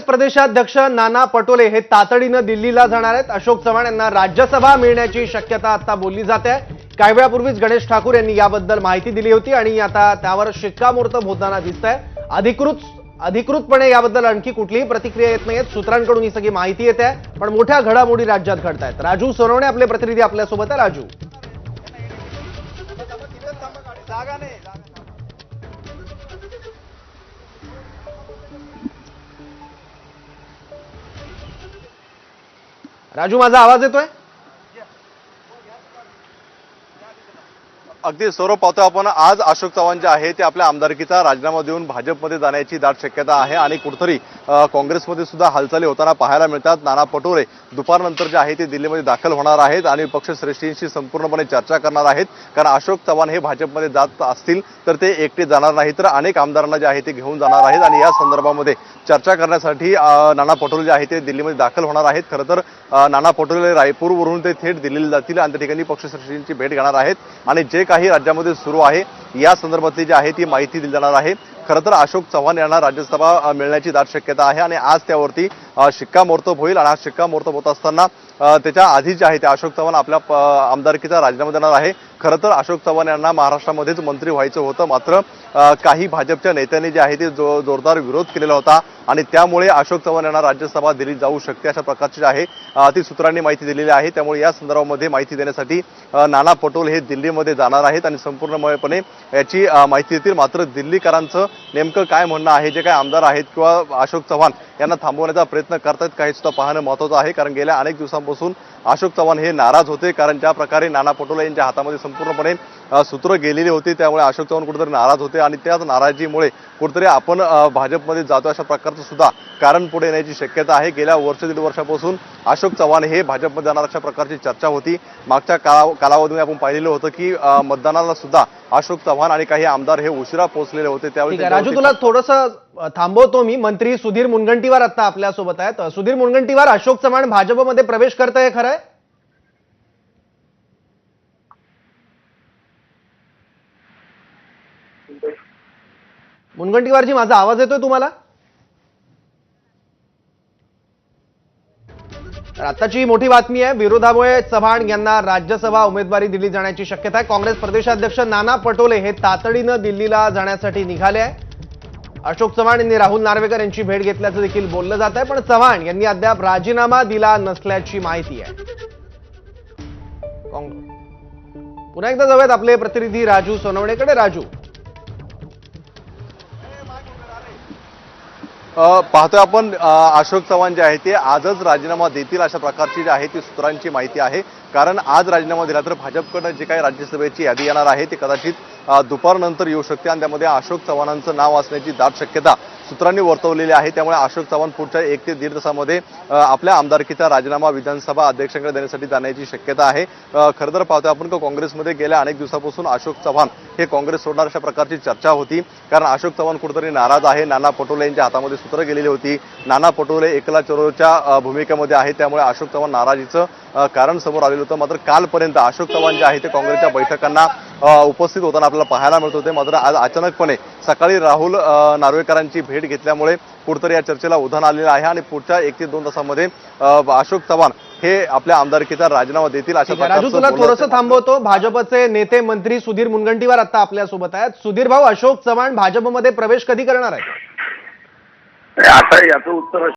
प्रदेशाध्यक्ष नाना पटोले हे तातडीनं दिल्लीला जाणार आहेत। अशोक चव्हाण यांना राज्यसभा मिळण्याची शक्यता आता बोलली जाते आहे। काही वेळापूर्वीच गणेश ठाकूर यांनी याबद्दल माहिती दिली होती आणि आता त्यावर शिक्कामोर्तब होताना दिसतंय। अधिकृतपणे याबद्दल आणखी कुठलीही प्रतिक्रिया येत नाहीये। सूत्रांकडून ही सगळी माहिती येते आहे, पण मोठ्या घडामोडी राज्यात घडतायत। राजू सोनवणे आपले प्रतिनिधी आपल्यासोबत आहे। राजू, राजू माझा आवाज येतोय? अगदी सौरभ, पाहतोय आपण आज अशोक चव्हाण जे आहे ते आपल्या आमदारकीचा राजीनामा देऊन भाजपमध्ये जाण्याची दाट शक्यता आहे आणि कुठेतरी काँग्रेसमध्ये सुद्धा हालचाली होताना पाहायला मिळतात। नाना पटोले दुपारनंतर जे आहे ते दिल्लीमध्ये दाखल होणार आहेत आणि पक्षश्रेष्ठींशी संपूर्णपणे चर्चा करणार आहेत। कारण अशोक चव्हाण हे भाजपमध्ये जात असतील तर ते एकटे जाणार नाही, तर अनेक आमदारांना जे आहे ते घेऊन जाणार आहेत आणि या संदर्भामध्ये चर्चा करण्यासाठी नाना पटोले जे आहे ते दिल्लीमध्ये दाखल होणार आहेत। खरं तर नाना पटोले रायपूरवरून ते थेट दिल्लीला जातील आणि त्या ठिकाणी पक्षश्रेष्ठींची भेट घेणार आहेत आणि जे काही राज्यामध्ये सुरू आहे या संदर्भातली जी आहे ती माहिती दिली जाणार आहे। खरं तर अशोक चव्हाण यांना राज्यसभा मिळण्याची दाट शक्यता आहे आणि आज त्यावरती शिक्कामोर्तब होईल आणि आज शिक्कामोर्तब होत असताना त्याच्या आधी जे आहे ते अशोक चव्हाण आपल्या आमदारकीचा राजीनामा देणार आहे। खरं तर अशोक चव्हाण यांना महाराष्ट्रामध्येच मंत्री व्हायचं होतं, मात्र काही भाजपच्या नेत्यांनी जे आहे ते जोरदार विरोध केलेला होता आणि त्यामुळे अशोक चव्हाण यांना राज्यसभा दिली जाऊ शकते अशा प्रकारची आहे ती सूत्रांनी माहिती दिलेली आहे। त्यामुळे या संदर्भामध्ये माहिती देण्यासाठी नाना पटोले हे दिल्लीमध्ये जाणार आहेत आणि संपूर्णपणे याची माहिती देतील। मात्र दिल्लीकरांचं नेमकं काय म्हणणं आहे, जे काय आमदार आहेत किंवा अशोक चव्हाण यांना थांबवण्याचा प्रयत्न करतायत काही सुद्धा पाहणं महत्त्वाचं आहे। कारण गेल्या अनेक दिवसांपासून अशोक चव्हाण हे नाराज होते, कारण ज्या प्रकारे नाना पटोले यांच्या हातामध्ये संपूर्णपणे सूत्र गेलेली होती त्यामुळे अशोक चव्हाण कुठेतरी नाराज होते आणि त्याच नाराजीमुळे कुठेतरी आपण भाजपमध्ये जातो अशा प्रकारचं सुद्धा कारण पुढे येण्याची शक्यता आहे। गेल्या दीड वर्षापासून अशोक चव्हाण हे भाजपमध्ये जाणार अशा प्रकारची चर्चा होती। मागच्या कालावधीमध्ये आपण पाहिलेलं होतं की मतदानाला सुद्धा अशोक चव्हाण आणि काही आमदार हे उशिरा पोहोचलेले होते। त्यावेळी राजू तुला थोडंसं थांबवतो मी। मंत्री सुधीर मुनगंटीवार आता आपल्यासोबत आहेत। सुधीर मुनगंटीवार, अशोक चव्हाण भाजपमध्ये प्रवेश करताय खरं आहे? मुनगंटीवारजी, माझा आवाज येतोय तुम्हाला? आताची मोठी बातमी आहे, विरोधामुळे चव्हाण यांना राज्यसभा उमेदवारी दिली जाण्याची शक्यता आहे। काँग्रेस प्रदेशाध्यक्ष नाना पटोले हे तातडीनं दिल्लीला जाण्यासाठी निघाले आहे। अशोक चव्हाण यांनी राहुल नार्वेकर यांची भेट घेतल्याचं देखील बोललं जात आहे, पण चव्हाण यांनी अद्याप राजीनामा दिला नसल्याची माहिती आहे। पुन्हा एकदा जाऊयात आपले प्रतिनिधी राजू सोनवणेकडे। राजू, पाहतोय आपण अशोक चव्हाण जे आहे ते आजच राजीनामा देतील अशा प्रकारची जी आहे ती सूत्रांची माहिती आहे। कारण आज राजीनामा दिला तर भाजपकडनं जे काही राज्यसभेची यादी येणार आहे ती कदाचित दुपारनंतर येऊ शकते आणि त्यामध्ये अशोक चव्हाणांचं नाव असण्याची दाट शक्यता सूत्रांनी वर्तवलेली आहे। त्यामुळे अशोक चव्हाण पुढच्या 1 ते 1.5 तासामध्ये आपल्या आमदारकीचा राजीनामा विधानसभा अध्यक्षांकडे देण्यासाठी जाण्याची शक्यता आहे। खरं तर पाहतोय आपण की काँग्रेसमध्ये गेल्या अनेक दिवसापासून अशोक चव्हाण हे काँग्रेस सोडणार अशा प्रकारची चर्चा होती, कारण अशोक चव्हाण कुठेतरी नाराज आहे। नाना पटोले यांच्या हातामध्ये सूत्र गेलेली होती। नाना पटोले एकला चोरोच्या भूमिकेमध्ये आहे, त्यामुळे अशोक चव्हाण नाराजीचं कारण समोर आलेलं होतं। मात्र कालपर्यंत अशोक चव्हाण जे आहे ते काँग्रेसच्या बैठकांना उपस्थित होताना आपल्याला पाहायला मिळत होते। मात्र आज अचानकपणे सकाळी राहुल नार्वेकरांची भेट घेतल्यामुळे कुठेतरी या चर्चेला उधाण आलेलं आहे आणि पुढच्या 1 ते 2 तासामध्ये अशोक चव्हाण हे आपल्या आमदारकीचा राजीनामा देतील अशा प्रकारचं। राजू, तुला थोडंसं थांबवतो। भाजपचे नेते मंत्री सुधीर मुनगंटीवार आता आपल्यासोबत आहेत। सुधीर भाऊ, अशोक चव्हाण भाजपमध्ये प्रवेश कधी करणार आहेत? आता याचं उत्तर